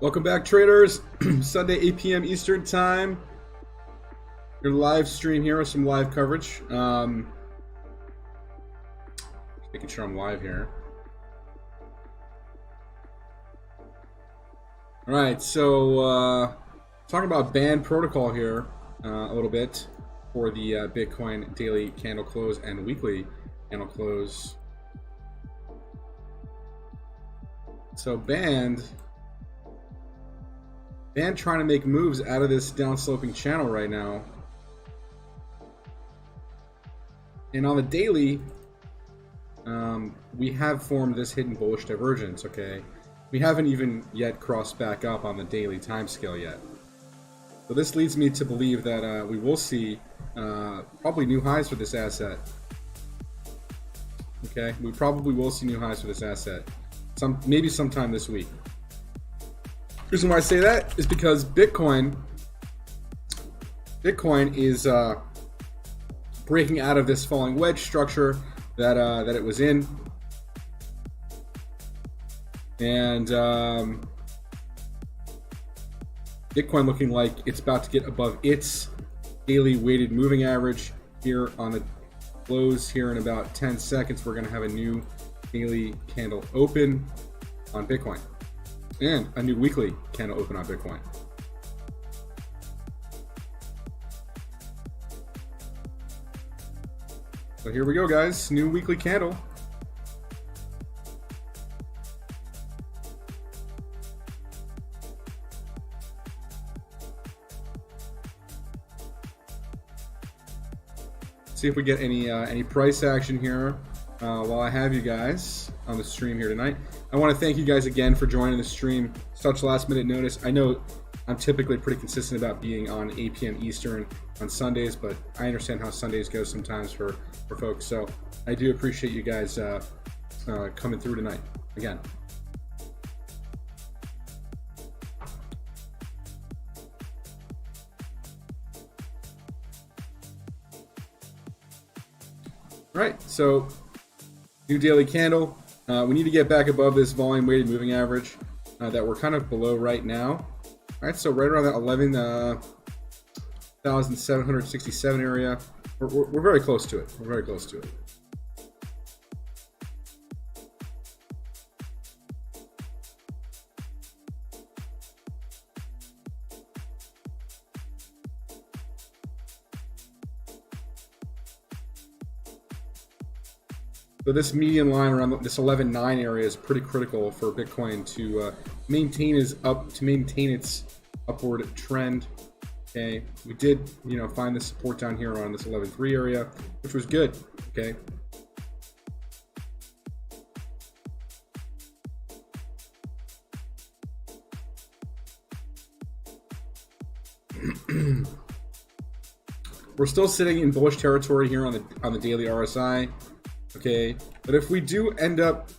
Welcome back, traders. Sunday, 8 p.m. Eastern Time. Your live stream here with some live coverage. Making sure I'm live here. All right, so talking about band protocol here a little bit for the Bitcoin daily candle close and weekly candle close. So band trying to make moves out of this downsloping channel right now. And on the daily, we have formed this hidden bullish divergence, okay? We haven't even yet crossed back up on the daily time scale yet. So this leads me to believe that we will see probably new highs for this asset. Okay, we probably will see new highs for this asset. Maybe sometime this week. The reason why I say that is because Bitcoin is breaking out of this falling wedge structure that it was in, and Bitcoin looking like it's about to get above its daily weighted moving average here on the close here in about 10 seconds. We're going to have a new daily candle open on Bitcoin. And a new weekly candle open on Bitcoin. So here we go, guys. New weekly candle. See if we get any price action here while I have you guys on the stream here tonight. I want to thank you guys again for joining the stream. Such last minute notice. I know I'm typically pretty consistent about being on 8 p.m. Eastern on Sundays, but I understand how Sundays go sometimes for folks. So I do appreciate you guys coming through tonight again. All right, so new daily candle. We need to get back above this volume weighted moving average that we're kind of below right now. All right, so right around that 11,767 area. We're very close to it. We're very close to it. So this median line around this 11.9 area is pretty critical for Bitcoin to maintain its upward trend. Okay, we did find the support down here around this 11.3 area, which was good. Okay. We're still sitting in bullish territory here on the daily RSI. Okay, but if we do end up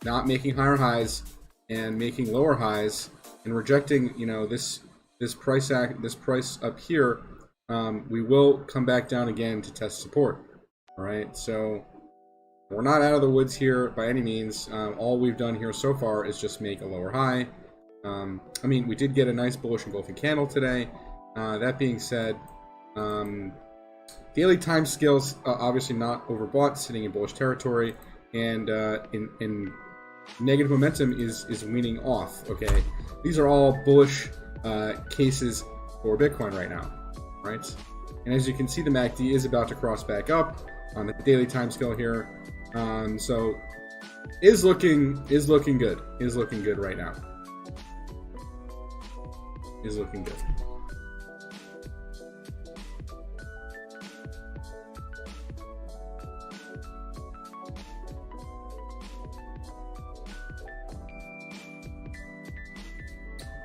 not making higher highs and making lower highs and rejecting, this price up here, we will come back down again to test support. All right, so we're not out of the woods here by any means. All we've done here so far is just make a lower high. I mean, we did get a nice bullish engulfing candle today. That being said, daily time scales obviously not overbought, sitting in bullish territory, and in negative momentum is weaning off. Okay, these are all bullish cases for Bitcoin right now, right? And as you can see, the MACD is about to cross back up on the daily time scale here, so is looking good. Is looking good right now. Is looking good.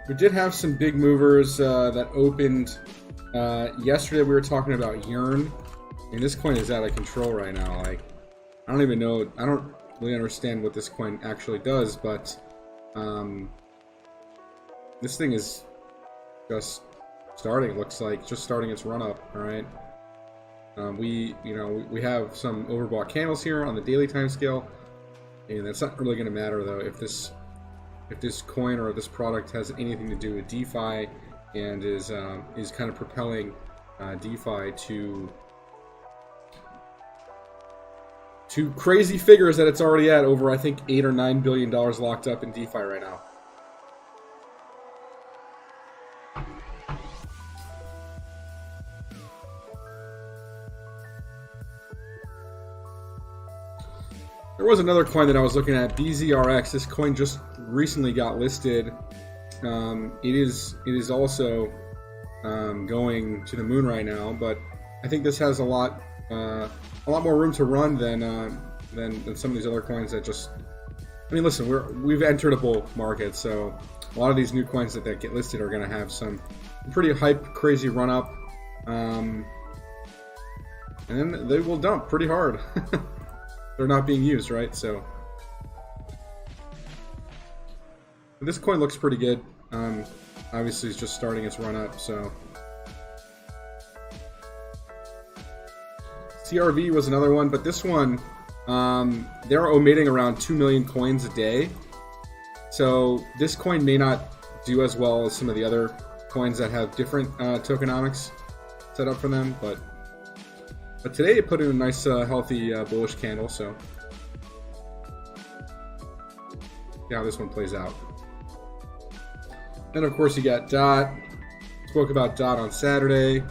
We did have some big movers that opened yesterday. We were talking about Yearn, and this coin is out of control right now. Like, I don't even know. I don't really understand what this coin actually does, but this thing is just starting. It looks like just starting its run up. All right. We have some overbought candles here on the daily time scale, and that's not really going to matter though if this if this coin or this product has anything to do with DeFi and is kind of propelling DeFi to crazy figures that it's already at, over I think $8 or $9 billion locked up in DeFi right now. There was another coin that I was looking at, BZRX. This coin just recently got listed. It is also going to the moon right now, but I think this has a lot more room to run than some of these other coins that just. I mean, listen, we've entered a bull market, so a lot of these new coins that get listed are going to have some pretty hype, crazy run up, and then they will dump pretty hard. They're not being used, right? So this coin looks pretty good. Obviously, it's just starting its run up. So CRV was another one, but this one they're omitting around 2 million coins a day. So this coin may not do as well as some of the other coins that have different tokenomics set up for them, but today it put in a nice, healthy, bullish candle, so see how this one plays out. Then, of course, you got DOT. Spoke about DOT on Saturday.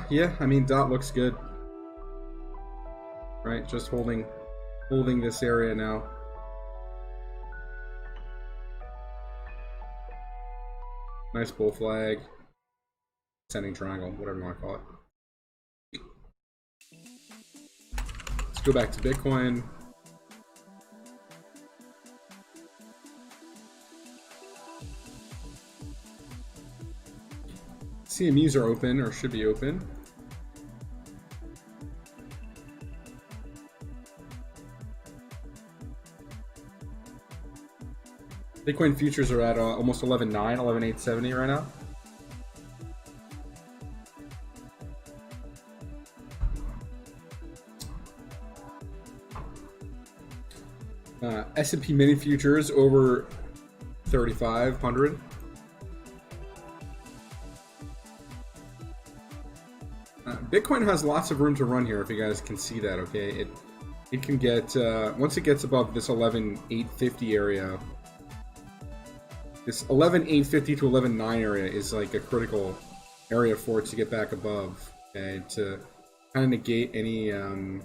Yeah, I mean, DOT looks good. Right, just holding this area now. Nice bull flag. Ascending triangle, whatever you want to call it. Let's go back to Bitcoin. CMEs are open, or should be open. Bitcoin futures are at almost 11.9, 11.870 right now. S&P mini futures over 3,500. Bitcoin has lots of room to run here, if you guys can see that. Okay, it can get once it gets above this 11,850 area. This 11,850 to 11,900 area is like a critical area for it to get back above, okay, to kind of negate any head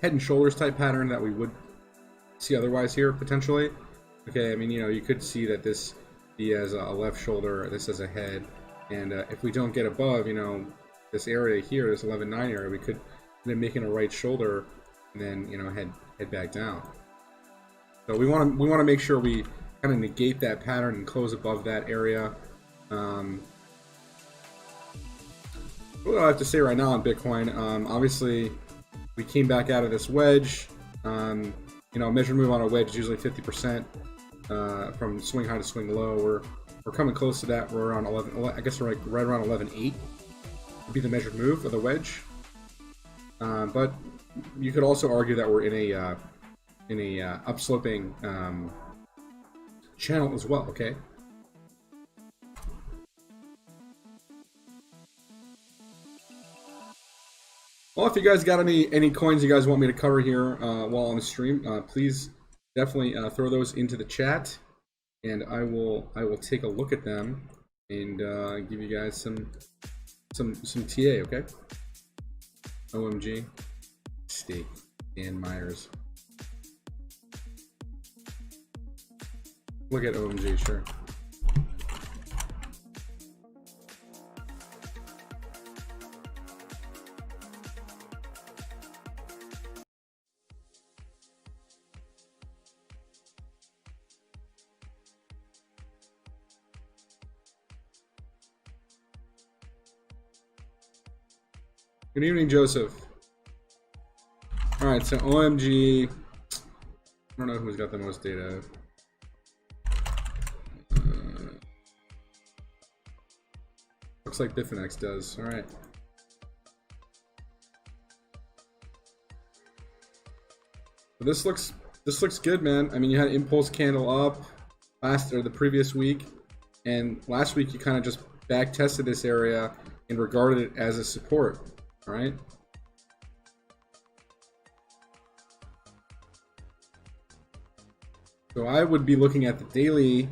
and shoulders type pattern that we would see otherwise here, potentially. Okay, I mean, you could see that this be as a left shoulder, this as a head, and if we don't get above, this area here, this 11,900 area, we could end up making a right shoulder and then, head back down. So we want to make sure we kind of negate that pattern and close above that area. What do I have to say right now on Bitcoin? Obviously, we came back out of this wedge. Measured move on a wedge is usually 50% from swing high to swing low. We're coming close to that. We're around 11. I guess we're like right around 11.8 would be the measured move of the wedge. But you could also argue that we're in a upsloping channel as well. Okay. Well, if you guys got any coins you guys want me to cover here while on the stream, please definitely throw those into the chat, and I will take a look at them and give you guys some TA. Okay. OMG, Steve, Dan Myers. Look at OMG, sure. Good evening, Joseph. All right, so OMG. I don't know who's got the most data. Looks like Bitfinex does. All right. But this looks good, man. I mean, you had an impulse candle up the previous week, and last week you kind of just back tested this area and regarded it as a support. All right. So I would be looking at the daily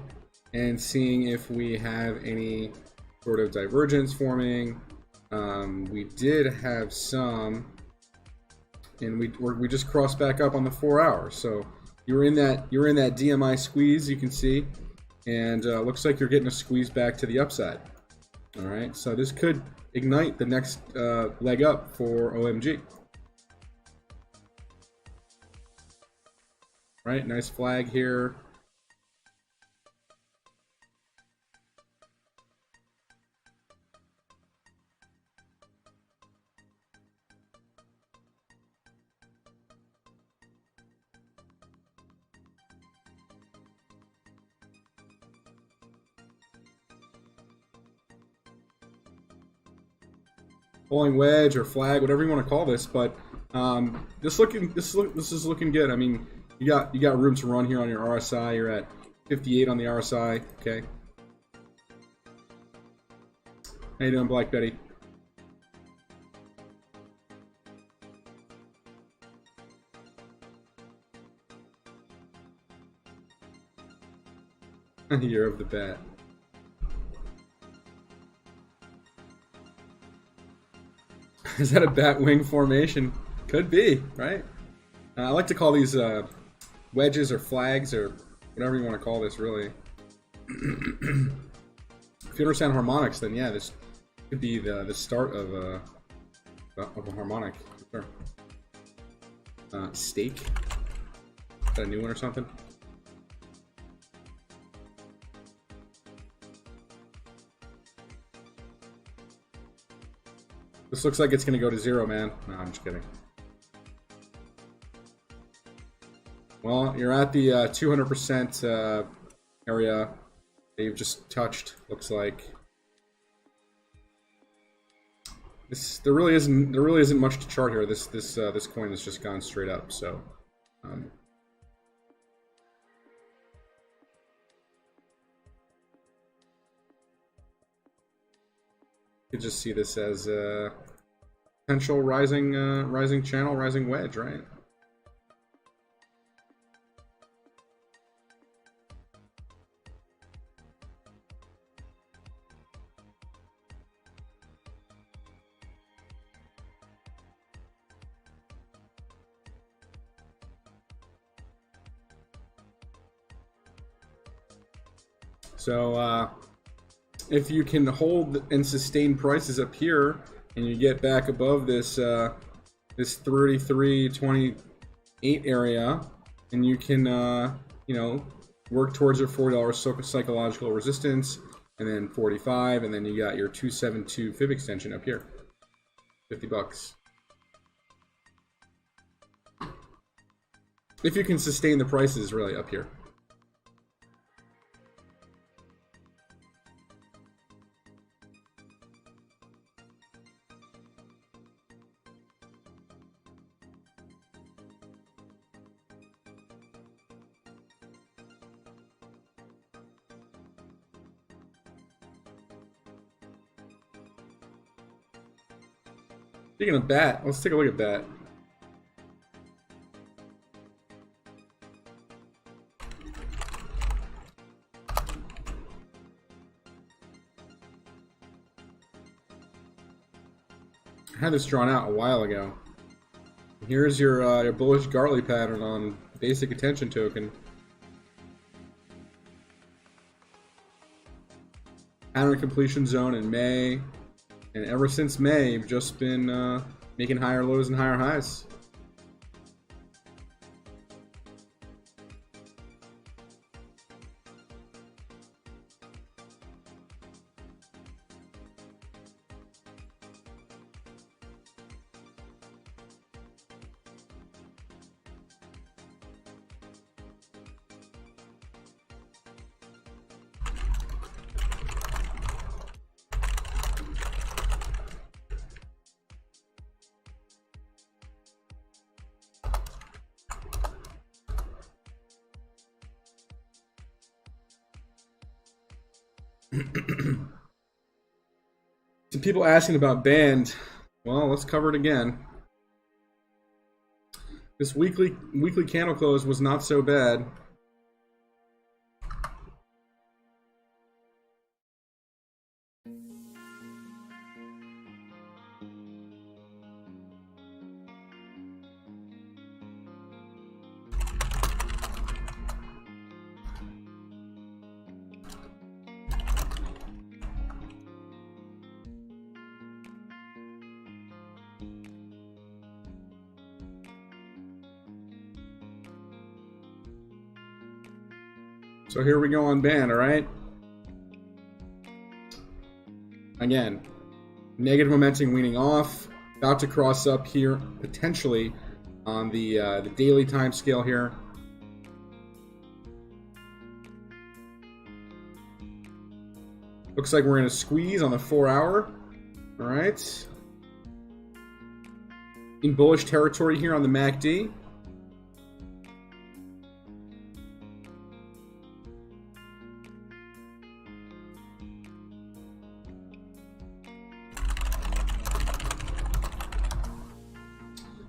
and seeing if we have any sort of divergence forming. We did have some, and we just crossed back up on the 4 hours. So you're in that DMI squeeze, you can see, and looks like you're getting a squeeze back to the upside. All right, so this could ignite the next leg up for OMG. Right, nice flag here. Pulling wedge or flag, whatever you want to call this, but this is looking good. I mean, you got room to run here on your RSI. You're at 58 on the RSI. Okay. How you doing, Black Betty? Year of the bat. Is that a bat wing formation? Could be, right? I like to call these wedges or flags or whatever you want to call this, really. If you understand harmonics, then yeah, this could be the start of a harmonic. Sure. Stake. Is that a new one or something? This looks like it's going to go to 0, man. No, I'm just kidding. Well, you're at the 200% area that you've just touched. Looks like there really isn't much to chart here. This coin has just gone straight up. So, you could just see this as a potential rising channel, rising wedge, right? So if you can hold and sustain prices up here, and you get back above this this 33.28 area, and you can you know, work towards your $40 psychological resistance, and then 45, and then you got your 272 fib extension up here, $50. If you can sustain the prices really up here. Speaking of bat, let's take a look at bat. I had this drawn out a while ago. Here's your bullish Gartley pattern on basic attention token. Pattern completion zone in May. And ever since May, you've just been making higher lows and higher highs. Some people asking about band. Well, let's cover it again. This weekly candle close was not so bad. So here we go on band, all right? Again, negative momentum weaning off, about to cross up here, potentially on the daily time scale here. Looks like we're in a squeeze on the 4-hour, all right? In bullish territory here on the MACD.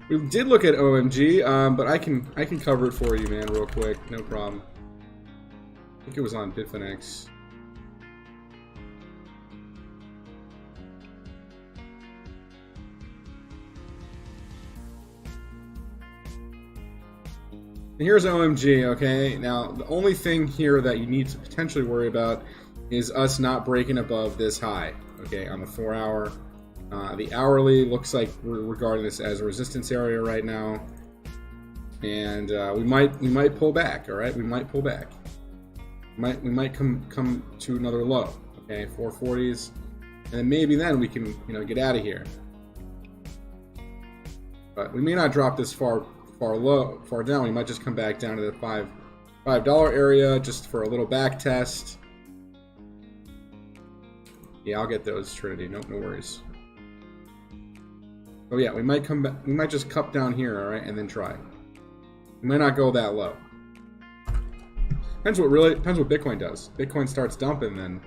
We did look at OMG, but I can cover it for you, man, real quick. No problem. I think it was on Bitfinex. And here's OMG, okay? Now, the only thing here that you need to potentially worry about is us not breaking above this high, okay, on the 4-hour. The hourly looks like we're regarding this as a resistance area right now, and we might pull back. All right, we might pull back. We might come to another low. Okay, 440s, and then maybe then we can get out of here. But we may not drop this far down. We might just come back down to the $5 area just for a little back test. Yeah, I'll get those, Trinity. No worries. Oh yeah, we might come back. We might just cup down here, all right, and then try. We might not go that low. Depends what Bitcoin does. Bitcoin starts dumping, then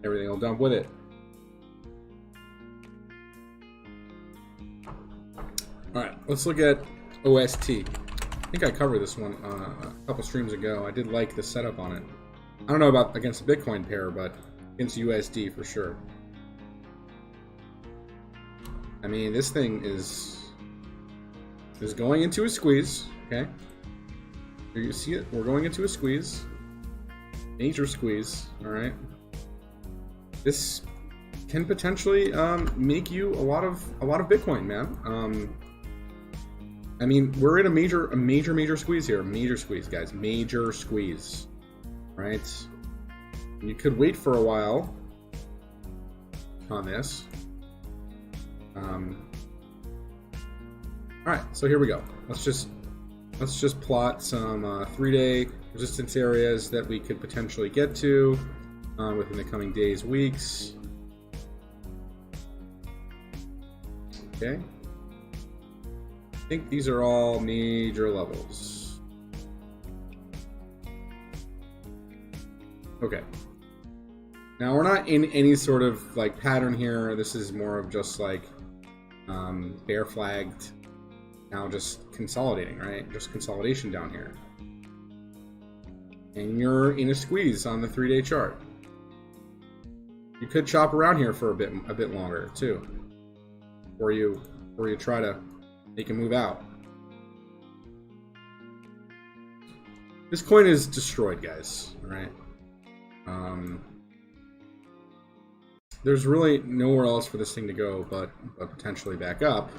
everything will dump with it. All right, let's look at OST. I think I covered this one a couple streams ago. I did like the setup on it. I don't know about against the Bitcoin pair, but against USD for sure. I mean, this thing is going into a squeeze, okay? Here you see it. We're going into a squeeze. Major squeeze, all right? This can potentially make you a lot of Bitcoin, man. I mean, we're in a major squeeze here. Major squeeze, guys. Major squeeze, right? You could wait for a while on this. All right, so here we go. Let's just plot some 3-day resistance areas that we could potentially get to within the coming days, weeks. Okay. I think these are all major levels. Okay. Now we're not in any sort of like pattern here. This is more of just like bear flagged. Now just consolidating, right? Just consolidation down here. And you're in a squeeze on the 3-day chart. You could chop around here for a bit longer too. Or you try to make a move out. This coin is destroyed, guys. All right. There's really nowhere else for this thing to go but potentially back up.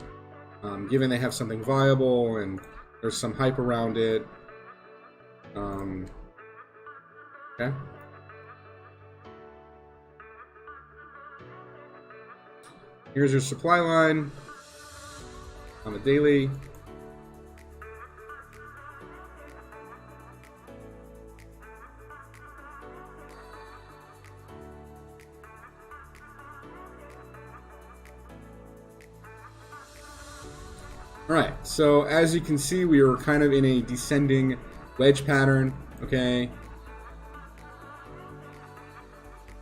Given they have something viable and there's some hype around it. Okay. Here's your supply line on the daily. All right, so as you can see, we are kind of in a descending wedge pattern, okay?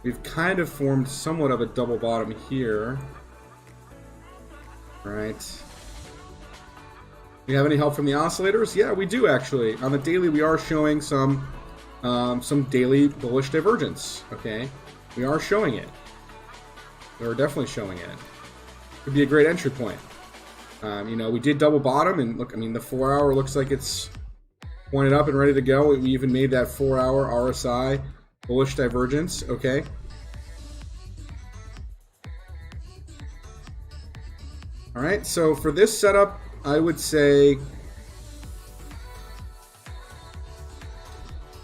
we've kind of formed somewhat of a double bottom here. Right. Do you have any help from the oscillators? Yeah, we do actually. On the daily, we are showing some daily bullish divergence. Okay, we are showing it. We're definitely showing it. Could be a great entry point. You know, we did double bottom, and look, I mean, the 4-hour looks like it's pointed up and ready to go. We even made that 4-hour RSI bullish divergence. Okay. All right. So for this setup, I would say if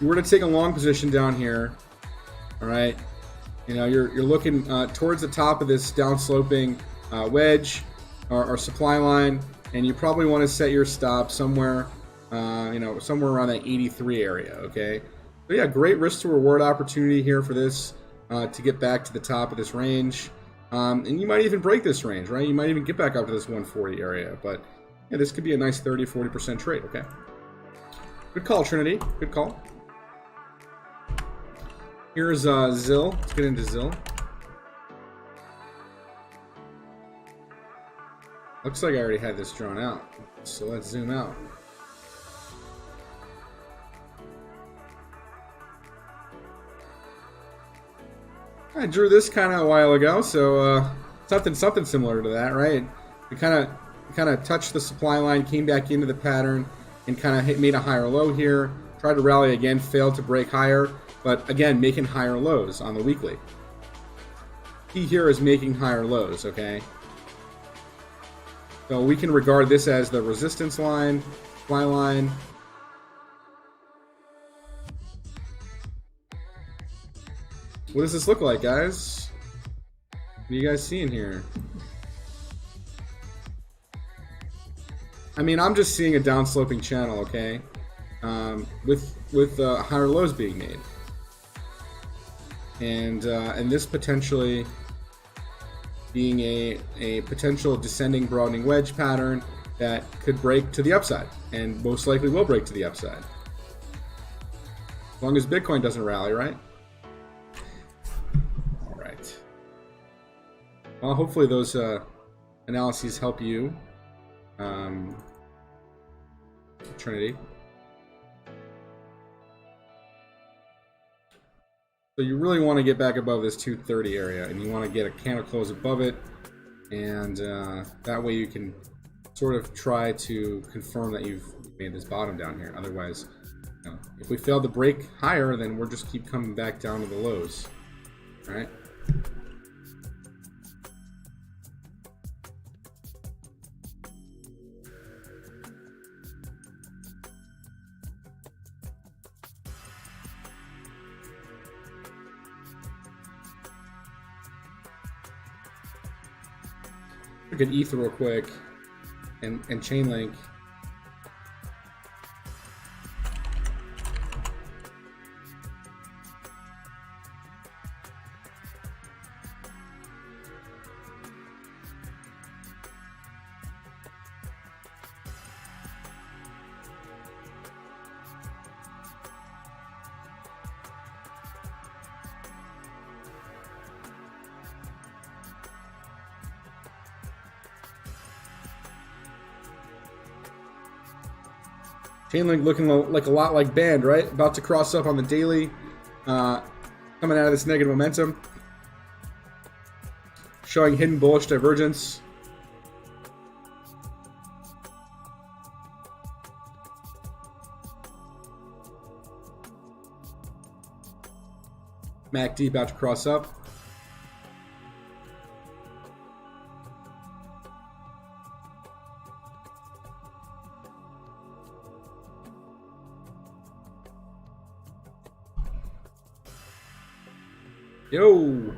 you were to take a long position down here, all right, you know, you're looking towards the top of this downsloping wedge or supply line, and you probably want to set your stop somewhere, you know, somewhere around that 83 area. Okay, so yeah, great risk to reward opportunity here for this to get back to the top of this range, and you might even break this range, right? You might even get back up to this 140 area, but yeah, this could be a nice 30-40% trade. Okay, good call, Trinity. Good call. Here's Zill. Let's get into Zill. Looks like I already had this drawn out, so let's zoom out. I drew this kind of a while ago, so something similar to that, right? We kind of touched the supply line, came back into the pattern, and kind of made a higher low here. Tried to rally again, failed to break higher, but again, making higher lows on the weekly. Key here is making higher lows, okay? So we can regard this as the resistance line, supply line. What does this look like, guys? What are you guys seeing here? I mean, I'm just seeing a downsloping channel, okay? With higher lows being made, and this potentially being a potential descending broadening wedge pattern that could break to the upside, and most likely will break to the upside, as long as Bitcoin doesn't rally, right? All right. Well, hopefully those analyses help you, Trinity. So you really want to get back above this 230 area, and you want to get a candle close above it, and that way you can sort of try to confirm that you've made this bottom down here. Otherwise, you know, if we fail to break higher, then we'll just keep coming back down to the lows. All right? Look at ETH real quick, and Chainlink. Chainlink looking like a lot like Band, right? About to cross up on the daily, coming out of this negative momentum, showing hidden bullish divergence. MACD about to cross up. Yo!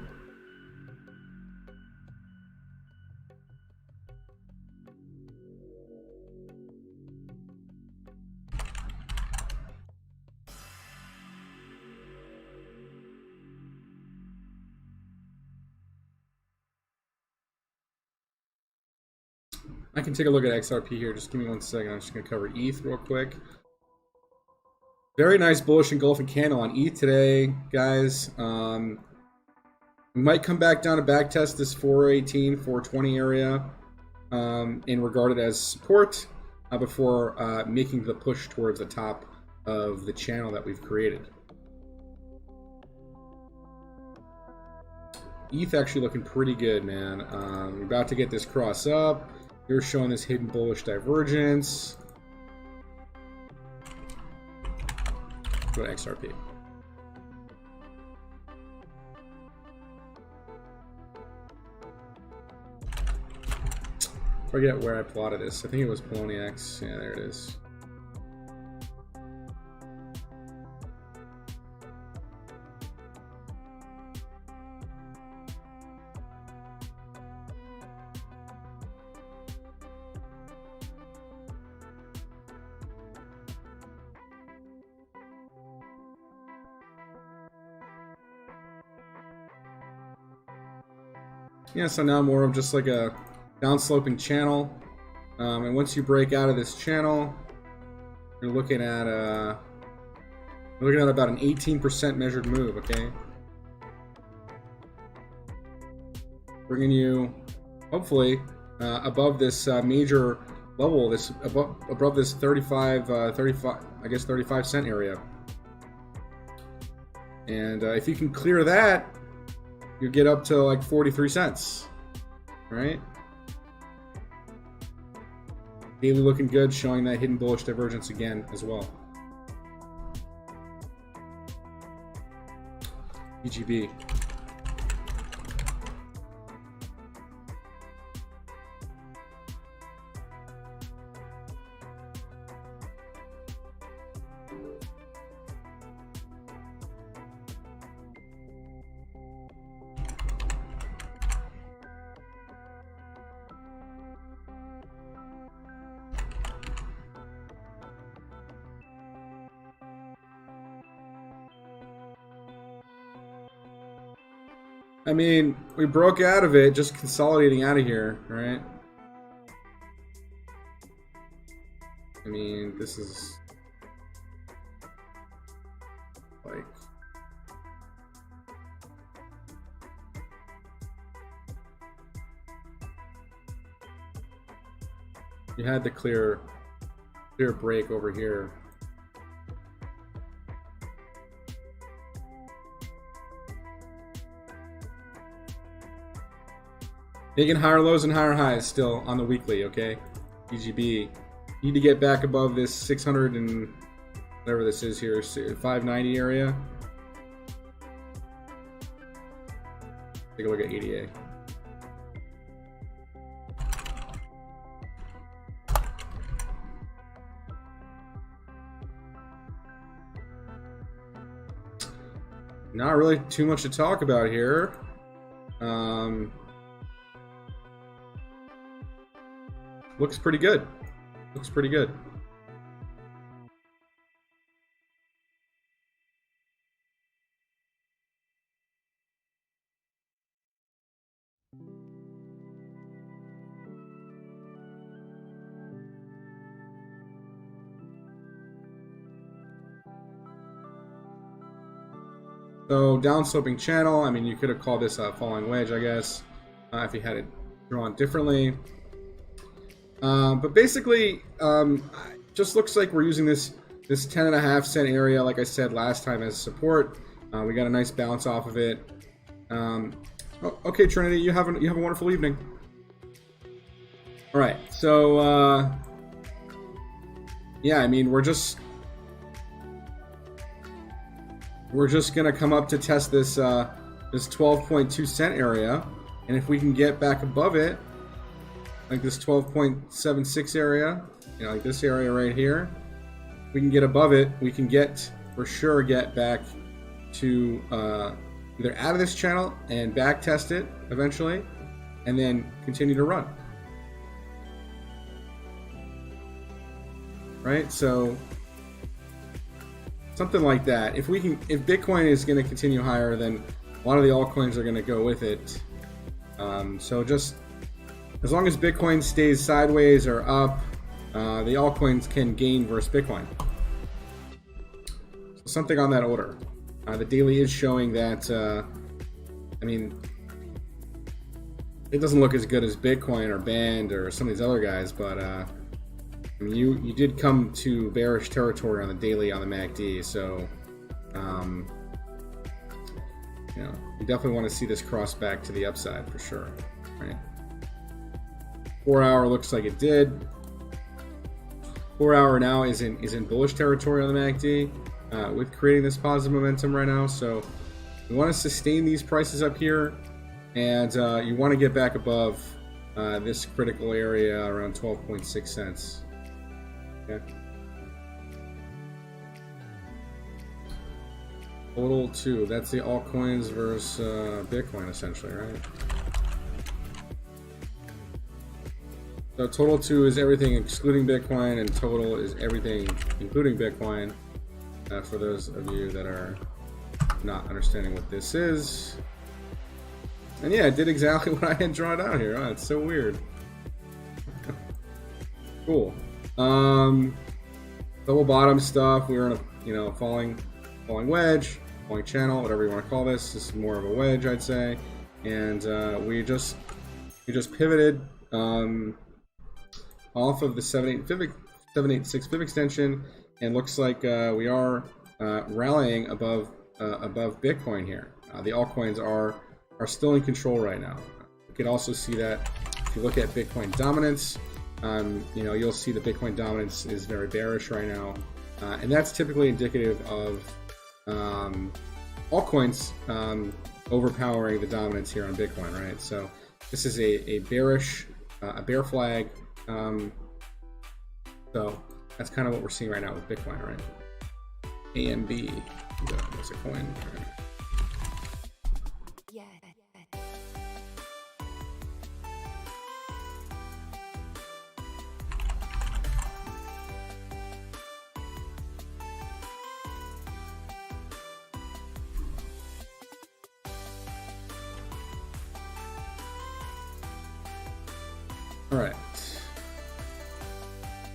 I can take a look at XRP here. Just give me 1 second. I'm just going to cover ETH real quick. Very nice bullish engulfing candle on ETH today, guys. We might come back down to back test this 418, 420 area and regard it as support before making the push towards the top of the channel that we've created. ETH actually looking pretty good, man. We're about to get this cross up. You're showing this hidden bullish divergence. Go to XRP. Forget where I plotted this. I think it was Poloniex. Yeah, there it is. Yeah, so now more of just like a downsloping channel, and once you break out of this channel, you're looking at about an 18% measured move. Okay, bringing you hopefully above this major level, this above this 35 I guess 35 cent area, and if you can clear that, you get up to like 43 cents, right? Daily looking good, showing that hidden bullish divergence again as well. EGB. I mean, we broke out of it, just consolidating out of here, right? I mean, this is like you had the clear break over here. Making higher lows and higher highs still on the weekly, okay? EGB. Need to get back above this 600 and whatever this is here, 590 area. Take a look at ADA. Not really too much to talk about here. Looks pretty good. Looks pretty good. So downsloping channel. I mean, you could have called this a falling wedge, I guess, if you had it drawn differently. But basically, just looks like we're using this 10.5 cent area, like I said last time, as support. We got a nice bounce off of it. Okay, Trinity, you have a wonderful evening. All right, so yeah, I mean, we're just gonna come up to test this this 12.2 cent area, and if we can get back above it, like this 12.76 area, you know, like this area right here, we can get above it, we can for sure get back to either out of this channel and back test it eventually, and then continue to run. Right? So something like that. If Bitcoin is going to continue higher, then a lot of the altcoins are going to go with it. So just as long as Bitcoin stays sideways or up, the altcoins can gain versus Bitcoin. So something on that order. The daily is showing that I mean, it doesn't look as good as Bitcoin or Band or some of these other guys, but I mean, you did come to bearish territory on the daily on the MACD, so you know, you definitely want to see this cross back to the upside for sure, right? 4 hour looks like it did. 4 hour now is in bullish territory on the MACD with creating this positive momentum right now. So we want to sustain these prices up here, and you want to get back above this critical area around 12.6 cents. Okay. Total 2. That's the altcoins versus Bitcoin, essentially, right? So total 2 is everything excluding Bitcoin, and total is everything including Bitcoin. For those of you that are not understanding what this is. And yeah, it did exactly what I had drawn out here. Oh, it's so weird. Cool. Double bottom stuff. We were in a falling wedge, falling channel, whatever you want to call this. This is more of a wedge, I'd say. And we just pivoted off of the 786 fib extension, and looks like we are rallying above Bitcoin here. The altcoins are still in control right now. You can also see that if you look at Bitcoin dominance, you'll see the Bitcoin dominance is very bearish right now, and that's typically indicative of altcoins overpowering the dominance here on Bitcoin, right? So this is a bearish, a bear flag. So that's kind of what we're seeing right now with Bitcoin, right? AMB, there's a coin. Yeah. All right.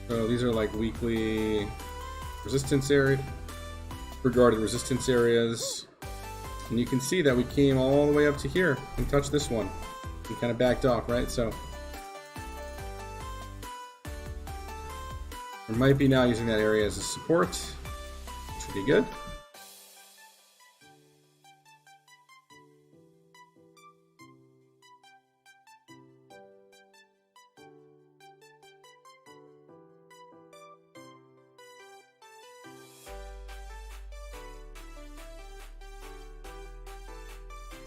So these are like weekly resistance area, regarded resistance areas, and you can see that we came all the way up to here and touched this one and kind of backed off, right? So we might be now using that area as a support, which would be good.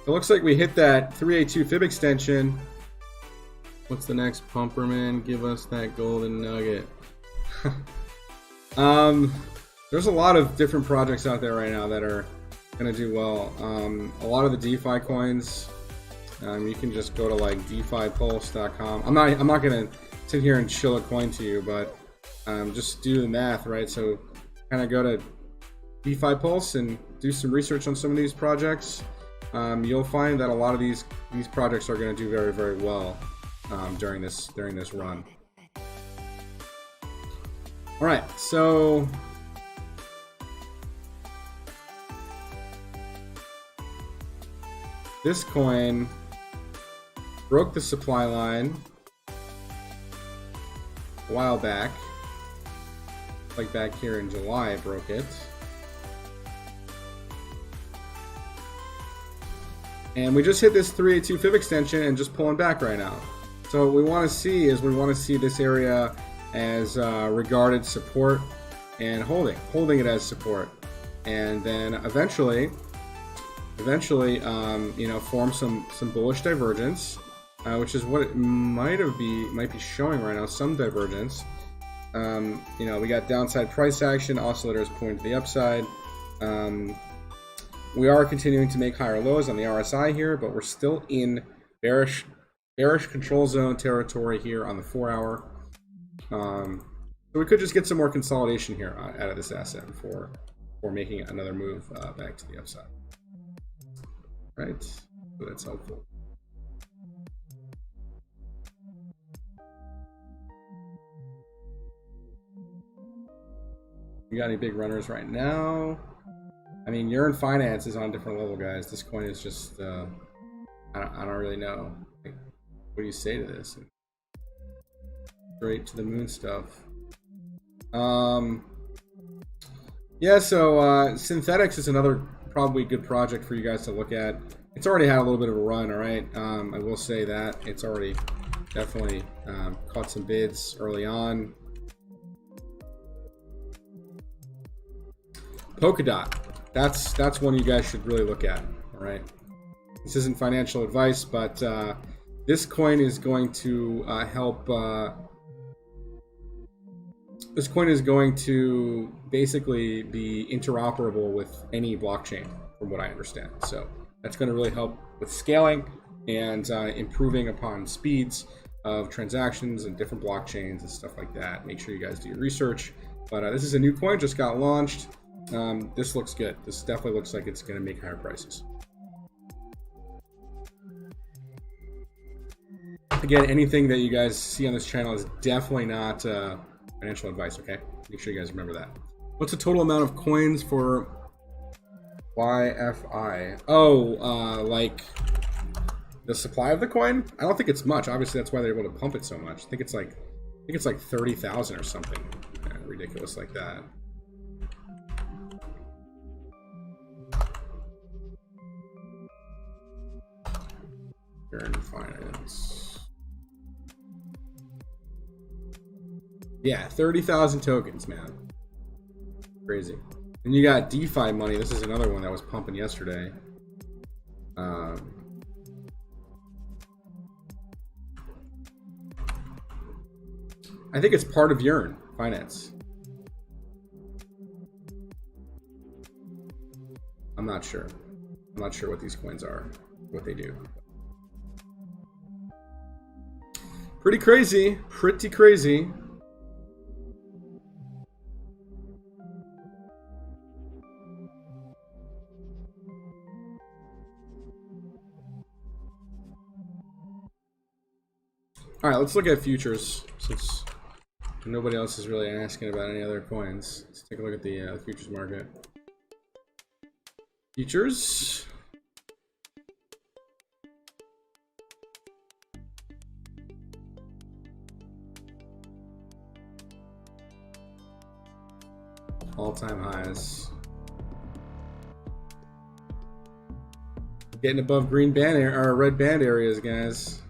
It looks like we hit that 382 fib extension. What's the next, Pumperman? Give us that golden nugget. There's a lot of different projects out there right now that are going to do well. A lot of the DeFi coins, you can just go to like DeFiPulse.com. I'm not going to sit here and shill a coin to you, but just do the math, right? So kind of go to DeFi Pulse and do some research on some of these projects. You'll find that a lot of these projects are going to do very, very well during this run. All right, so this coin broke the supply line a while back, like back here in July it broke it. And we just hit this 382 fib extension and just pulling back right now. So what we want to see is this area as regarded support and holding it as support, and then eventually form some bullish divergence, which is what it might be showing right now, some divergence. We got downside price action, oscillators pointing to the upside. We are continuing to make higher lows on the RSI here, but we're still in bearish control zone territory here on the 4 hour. So we could just get some more consolidation here out of this asset before making another move back to the upside. Right? So that's helpful. You got any big runners right now? I mean, Yearn Finance is on a different level, guys. This coin is just I don't really know. Like, what do you say to this? Straight to the moon stuff. Yeah, so Synthetics is another probably good project for you guys to look at. It's already had a little bit of a run, all right? I will say that. It's already definitely caught some bids early on. Polkadot. That's one you guys should really look at, all right? This isn't financial advice, but this coin is going to help... this coin is going to basically be interoperable with any blockchain, from what I understand. So that's going to really help with scaling and improving upon speeds of transactions and different blockchains and stuff like that. Make sure you guys do your research. But this is a new coin, just got launched. This looks good. This definitely looks like it's going to make higher prices. Again, anything that you guys see on this channel is definitely not financial advice, okay? Make sure you guys remember that. What's the total amount of coins for YFI? Oh, like the supply of the coin? I don't think it's much. Obviously, that's why they're able to pump it so much. I think it's like 30,000 or something ridiculous like that. Finance. Yeah, 30,000 tokens, man. Crazy. And you got DeFi money. This is another one that was pumping yesterday. I think it's part of Yearn Finance. I'm not sure. I'm not sure what these coins are, what they do. Pretty crazy. Pretty crazy. All right, let's look at futures since nobody else is really asking about any other coins. Let's take a look at the futures market. Futures. All-time highs. Getting above green band or red band areas, guys.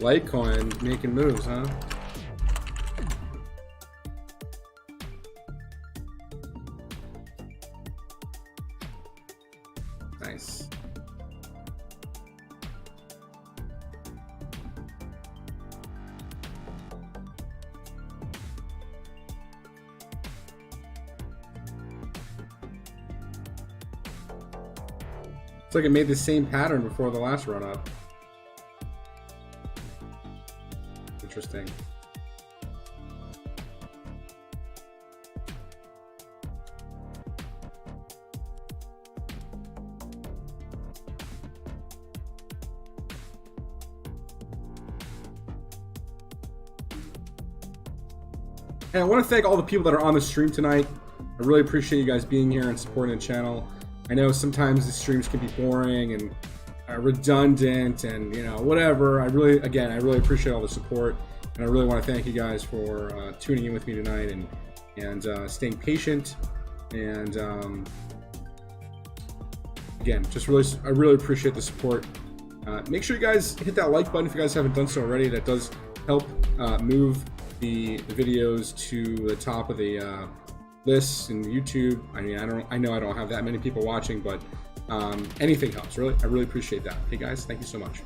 Litecoin making moves, huh? Nice. It's like it made the same pattern before the last run up. Interesting. And I want to thank all the people that are on the stream tonight. I really appreciate you guys being here and supporting the channel. I know sometimes the streams can be boring and redundant and, you know, whatever. I really appreciate all the support, and I really want to thank you guys for tuning in with me tonight and staying patient. And again, I really appreciate the support. Make sure you guys hit that like button if you guys haven't done so already. That does help move the videos to the top of the lists in YouTube. I mean, I know I don't have that many people watching, but anything helps. Really, I really appreciate that. Okay, guys, thank you so much.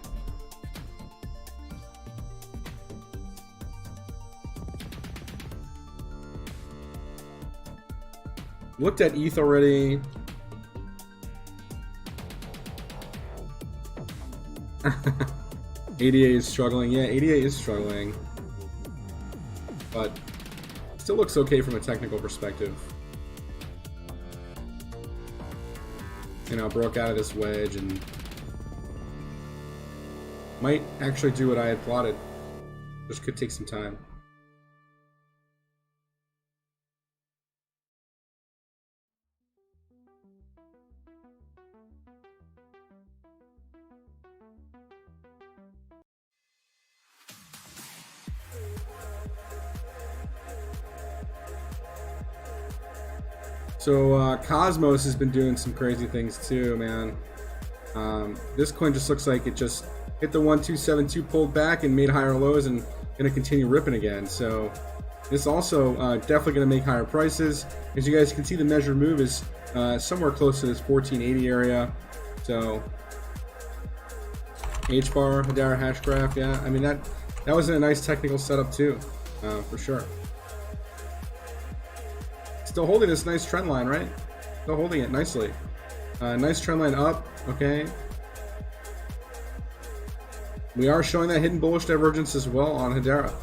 Looked at ETH already. ADA is struggling. Yeah, ADA is struggling, but still looks okay from a technical perspective. you know, broke out of this wedge and might actually do what I had plotted. Just could take some time. So Cosmos has been doing some crazy things too, man. This coin just looks like it just hit the 1272, pulled back and made higher lows, and gonna continue ripping again. So this also definitely gonna make higher prices. As you guys can see, the measured move is somewhere close to this 1480 area. So H bar, Hedera Hashgraph, yeah. I mean that was a nice technical setup too, for sure. Still holding this nice trend line, right? Still holding it nicely. Nice trend line up, okay. We are showing that hidden bullish divergence as well on Hedera.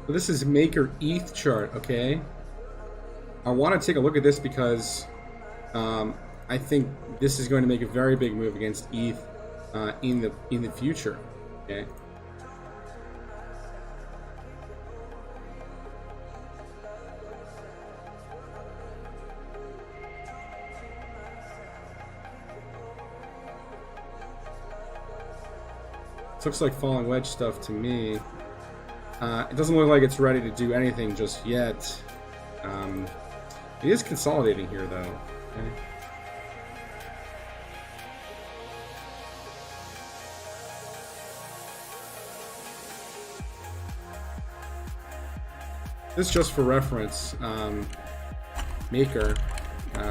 So this is Maker ETH chart, okay? I want to take a look at this because I think this is going to make a very big move against ETH in the future, okay? This looks like falling wedge stuff to me. It doesn't look like it's ready to do anything just yet. It is consolidating here, though. Okay. This is just for reference. Maker.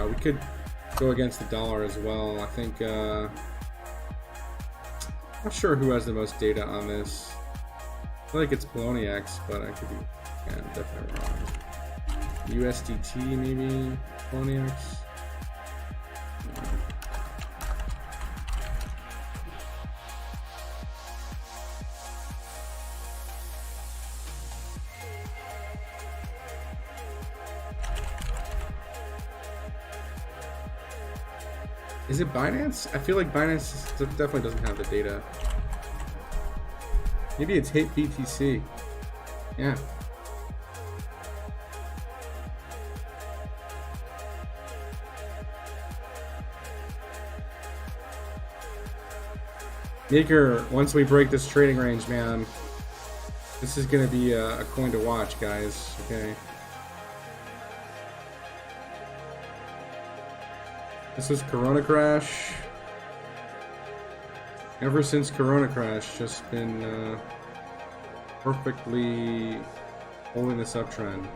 We could go against the dollar as well. I think. Not sure who has the most data on this. I feel like it's Poloniex, but I could be definitely wrong. USDT maybe? Poloniex? Is it Binance? I feel like Binance definitely doesn't have the data. Maybe it's hit BTC. Yeah. Maker, once we break this trading range, man, this is going to be a coin to watch, guys. Okay. This is Corona Crash. Ever since Corona Crash, just been perfectly holding this uptrend.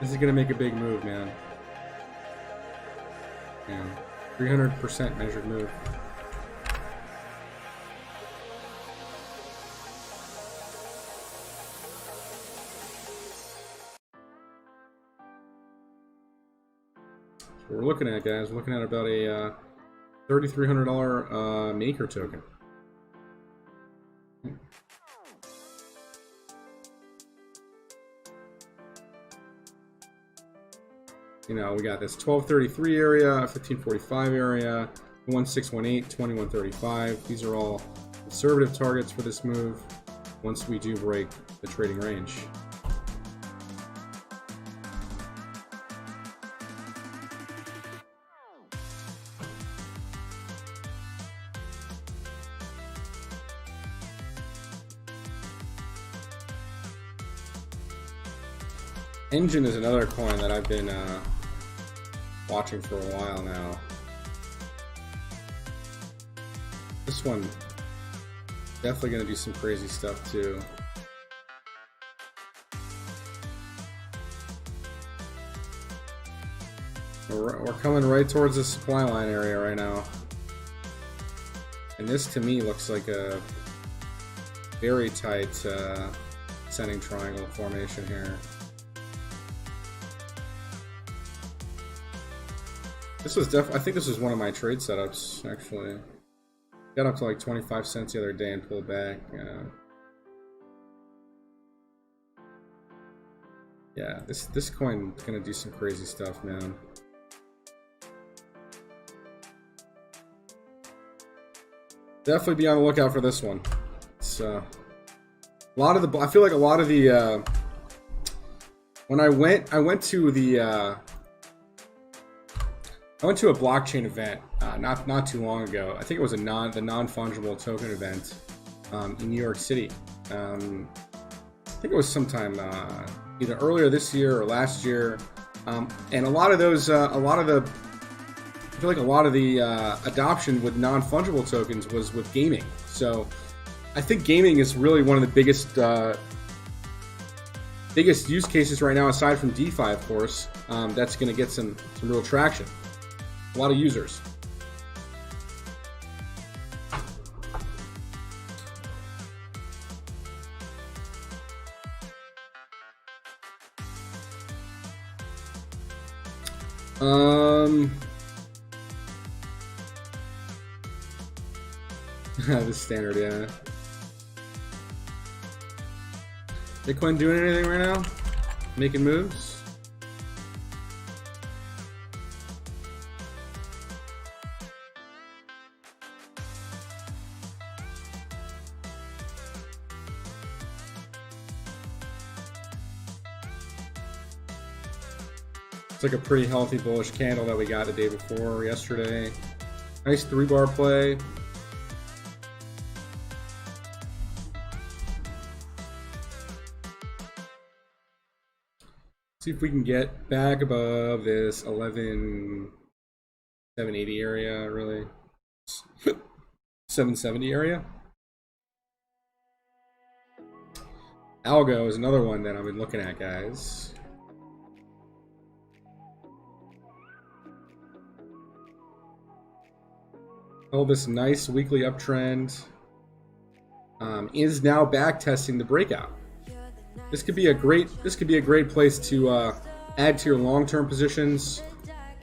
This is gonna make a big move, man. Yeah, 300% measured move. So what we're looking at, guys, we're looking at about a $3,300 Maker token. You know, we got this 1233 area, 1545 area, 1618, 2135. These are all conservative targets for this move once we do break the trading range. Engine is another coin that I've been watching for a while now. This one definitely going to do some crazy stuff too. We're coming right towards the supply line area right now. And this to me looks like a very tight descending triangle formation here. This was I think this was one of my trade setups, actually. Got up to like 25 cents the other day and pulled back. Yeah, this coin is gonna do some crazy stuff, man. Definitely be on the lookout for this one. It's a lot of the. I feel like a lot of the. When I went to the. I went to a blockchain event not too long ago. I think it was the non-fungible token event in New York City. I think it was sometime either earlier this year or last year, and a lot of those, I feel like a lot of the adoption with non-fungible tokens was with gaming. So I think gaming is really one of the biggest use cases right now, aside from DeFi, of course. That's going to get some real traction. A lot of users. The standard, yeah. Bitcoin doing anything right now? Making moves? It's like a pretty healthy bullish candle that we got the day before yesterday. Nice 3-bar play. See if we can get back above this 11,780 area, really. 770 area. Algo is another one that I've been looking at, guys. Oh, this nice weekly uptrend is now back testing the breakout. This could be a great place to add to your long-term positions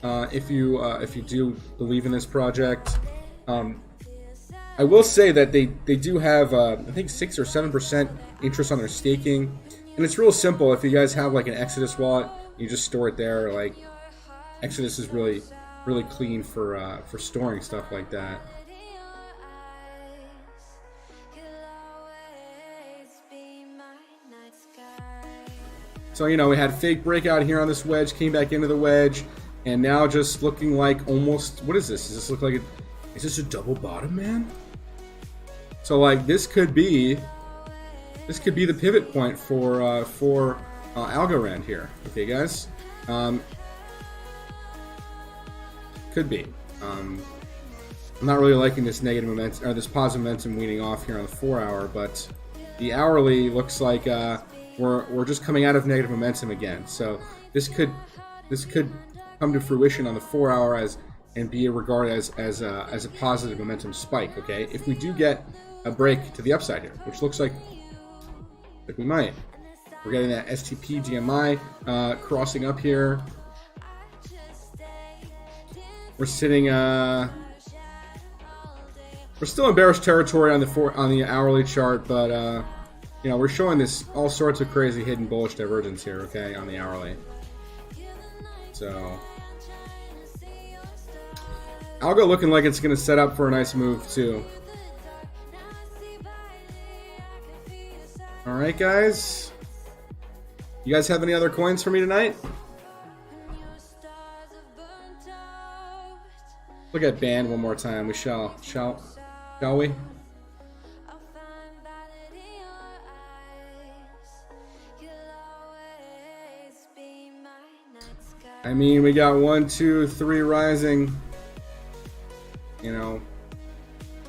if you do believe in this project. I will say that they do have I think 6 or 7% interest on their staking, and it's real simple. If you guys have like an Exodus wallet, you just store it there. Like Exodus is really clean for storing stuff like that. So, you know, we had fake breakout here on this wedge, came back into the wedge, and now just looking like almost, what is this? Does this look like is this a double bottom, man? So like this could be the pivot point for Algorand here. Okay, guys. Could be. I'm not really liking this negative momentum or this positive momentum weaning off here on the 4-hour, but the hourly looks like we're just coming out of negative momentum again. So this could come to fruition on the 4-hour and be regarded as a positive momentum spike. Okay, if we do get a break to the upside here, which looks like we might, we're getting that STP DMI crossing up here. We're sitting. We're still in bearish territory on the hourly chart, but you know, we're showing this all sorts of crazy hidden bullish divergence here. Okay, on the hourly. So Algo looking like it's going to set up for a nice move too. All right, guys. You guys have any other coins for me tonight? Look at band one more time. We shall we? I mean, we got 1, 2, 3 rising. You know,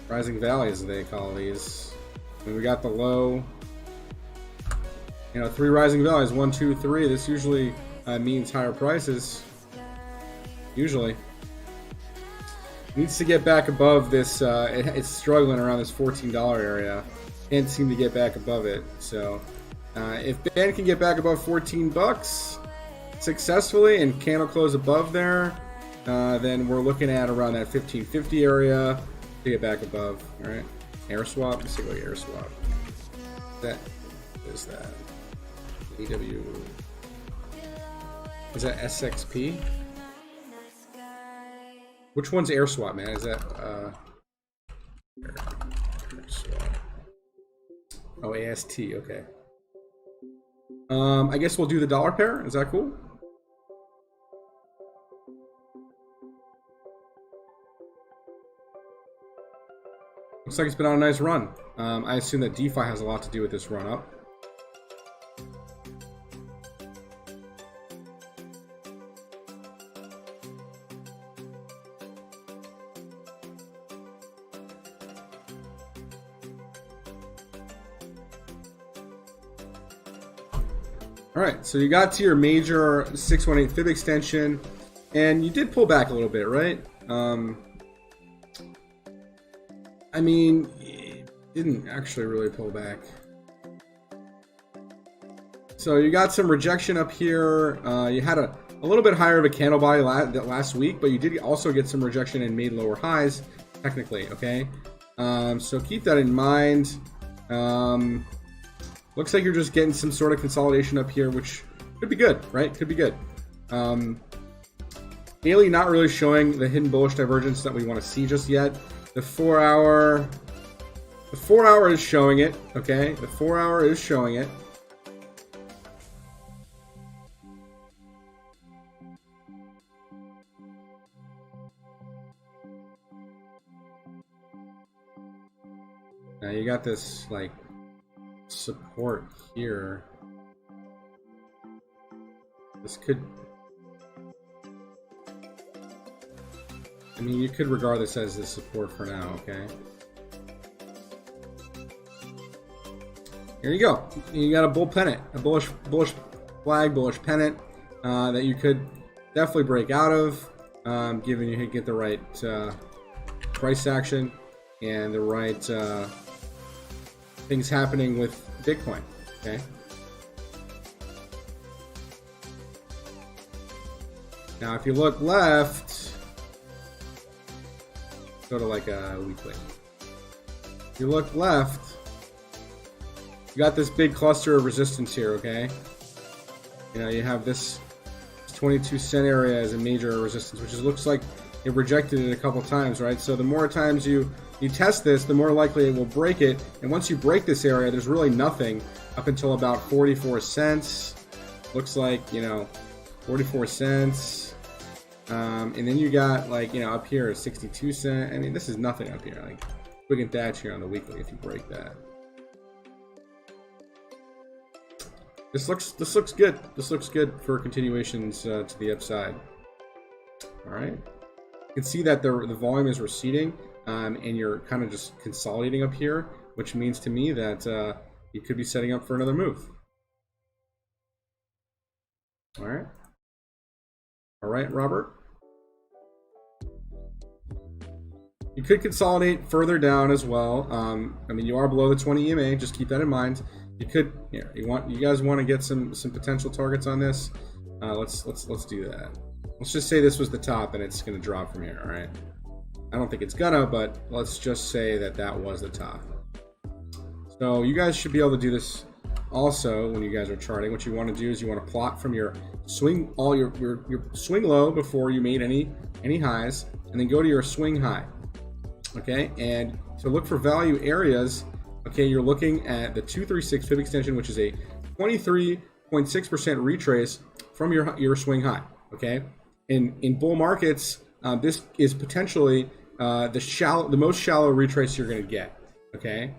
rising valleys they call these. And we got the low. You know, 3 rising valleys. 1, 2, 3. This usually means higher prices. Usually. Needs to get back above this. It's struggling around this $14 area. Can't seem to get back above it. So if Ben can get back above 14 bucks successfully and candle close above there, then we're looking at around that 1550 area to get back above. All right, air swap. Let's take a look at air swap. What is that? AW. Is that SXP? Which one's air swap, man? Is that air swap? Oh, AST. Okay. I guess we'll do the dollar pair. Is that cool? Looks like it's been on a nice run. I assume that DeFi has a lot to do with this run up. All right, so you got to your major 618 fib extension, and you did pull back a little bit, right? I mean, it didn't actually really pull back. So you got some rejection up here. You had a little bit higher of a candle body last week, but you did also get some rejection and made lower highs, technically, okay? So keep that in mind. Looks like you're just getting some sort of consolidation up here, which could be good, right? Could be good. Daily not really showing the hidden bullish divergence that we want to see just yet. The 4 hour is showing it, okay? The 4 hour is showing it. Now you got this like support here. This could, I mean, you could regard this as the support for now, okay? Here you go. You got a bull pennant, a bullish flag, bullish pennant that you could definitely break out of, given you get the right price action and the right things happening with Bitcoin, okay? Now, if you look left, go to like a weekly. If you look left, you got this big cluster of resistance here, okay? You know, you have this 22-cent area as a major resistance, which looks like it rejected it a couple times, right? So the more times you test this, the more likely it will break it. And once you break this area, there's really nothing up until about 44 cents. Looks like, you know, 44 cents. And then you got like, you know, up here 62 cents. I mean, this is nothing up here. Like, quick and thatch here on the weekly if you break that. This looks good. This looks good for continuations to the upside. All right. You can see that the volume is receding, and you're kind of just consolidating up here, which means to me that you could be setting up for another move. All right. All right, Robert. You could consolidate further down as well. I mean, you are below the 20 EMA. Just keep that in mind. You could, here, you guys want to get some potential targets on this. Let's do that. Let's just say this was the top and it's going to drop from here. All right. I don't think it's gonna, but let's just say that was the top. So you guys should be able to do this also when you guys are charting. What you want to do is you want to plot from your swing, your swing low before you made any highs, and then go to your swing high. Okay, and to look for value areas, okay, you're looking at the 236 fib extension, which is a 23.6% retrace from your swing high. Okay, in bull markets, this is potentially the most shallow retrace you're going to get. Okay,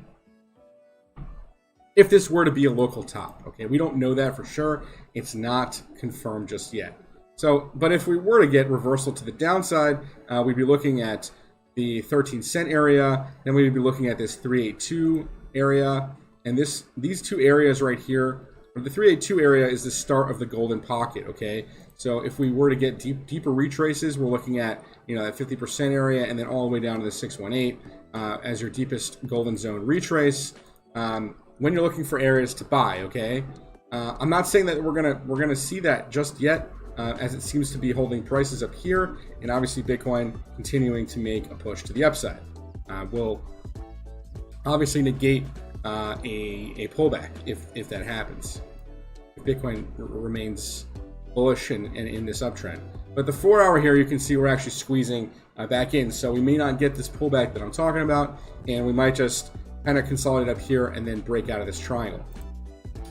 if this were to be a local top. Okay, we don't know that for sure. It's not confirmed just yet. So, but if we were to get reversal to the downside, we'd be looking at the 13-cent area. Then we'd be looking at this 382 area, and these two areas right here. The 382 area is the start of the golden pocket. Okay, So if we were to get deeper retraces, we're looking at, you know, that 50% area and then all the way down to the 618 as your deepest golden zone retrace. When you're looking for areas to buy, okay? I'm not saying that we're gonna see that just yet, as it seems to be holding prices up here, and obviously Bitcoin continuing to make a push to the upside. Will obviously negate a pullback if that happens. If Bitcoin remains bullish and in this uptrend. But the 4 hour here, you can see we're actually squeezing back in. So we may not get this pullback that I'm talking about, and we might just kind of consolidate up here and then break out of this triangle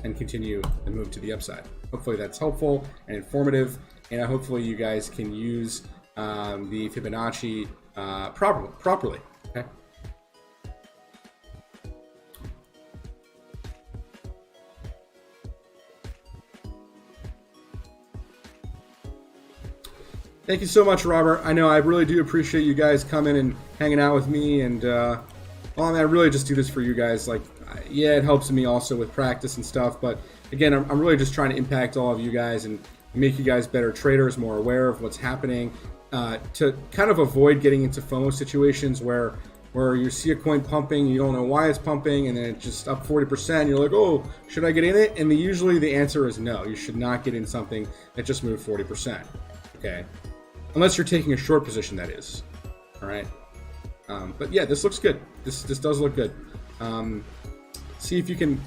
and continue the move to the upside. Hopefully that's helpful and informative, and hopefully you guys can use the Fibonacci properly. Okay. Thank you so much, Robert. I know I really do appreciate you guys coming and hanging out with me, and well, I mean, I really just do this for you guys. Like, yeah, it helps me also with practice and stuff, but again, I'm really just trying to impact all of you guys and make you guys better traders, more aware of what's happening, to kind of avoid getting into FOMO situations where you see a coin pumping, you don't know why it's pumping, and then it's just up 40%. You're like, oh, should I get in it? And usually the answer is no. You should not get in something that just moved 40%. Okay. Unless you're taking a short position, that is. All right. But yeah, this looks good. This does look good. See if you can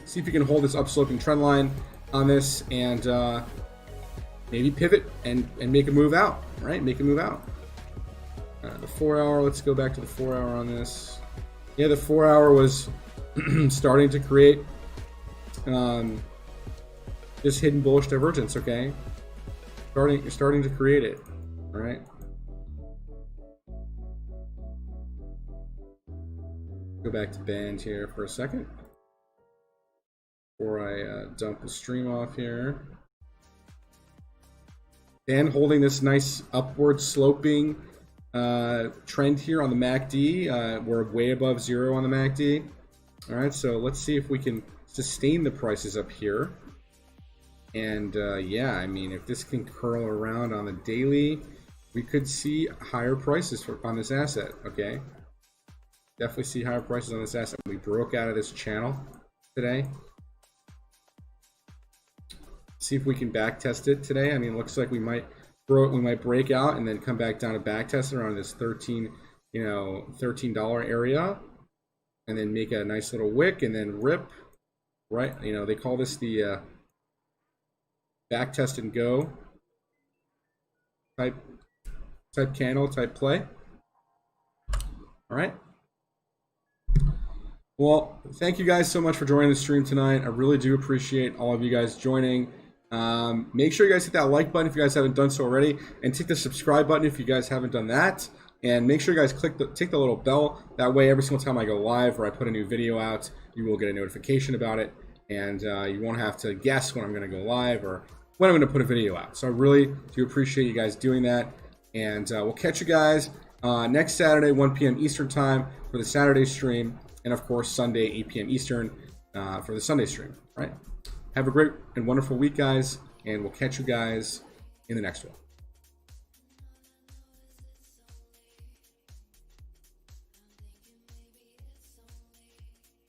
hold this upsloping trend line on this, and maybe pivot and make a move out. Right? Make a move out. The 4 hour. Let's go back to the 4 hour on this. Yeah, the 4 hour was starting to create this hidden bullish divergence. Okay. Starting to create it. All right. Go back to band here for a second before I dump the stream off here. Band holding this nice upward sloping trend here on the MACD. We're way above zero on the MACD. All right, so let's see if we can sustain the prices up here. And yeah, I mean, if this can curl around on the daily, we could see higher prices on this asset, okay? Definitely see higher prices on this asset. We broke out of this channel today. See if we can back test it today. I mean, it looks like we might break out and then come back down to back test around this $13 area, and then make a nice little wick and then rip, right? You know, they call this the back test and go type candle, type play. All right. Well, thank you guys so much for joining the stream tonight. I really do appreciate all of you guys joining. Make sure you guys hit that like button if you guys haven't done so already, and tick the subscribe button if you guys haven't done that. And make sure you guys tick the little bell. That way, every single time I go live or I put a new video out, you will get a notification about it, and you won't have to guess when I'm going to go live or when I'm going to put a video out. So I really do appreciate you guys doing that. And we'll catch you guys next Saturday, 1 p.m. Eastern time for the Saturday stream, and of course Sunday, 8 p.m. Eastern for the Sunday stream. All right. Have a great and wonderful week, guys, and we'll catch you guys in the next one.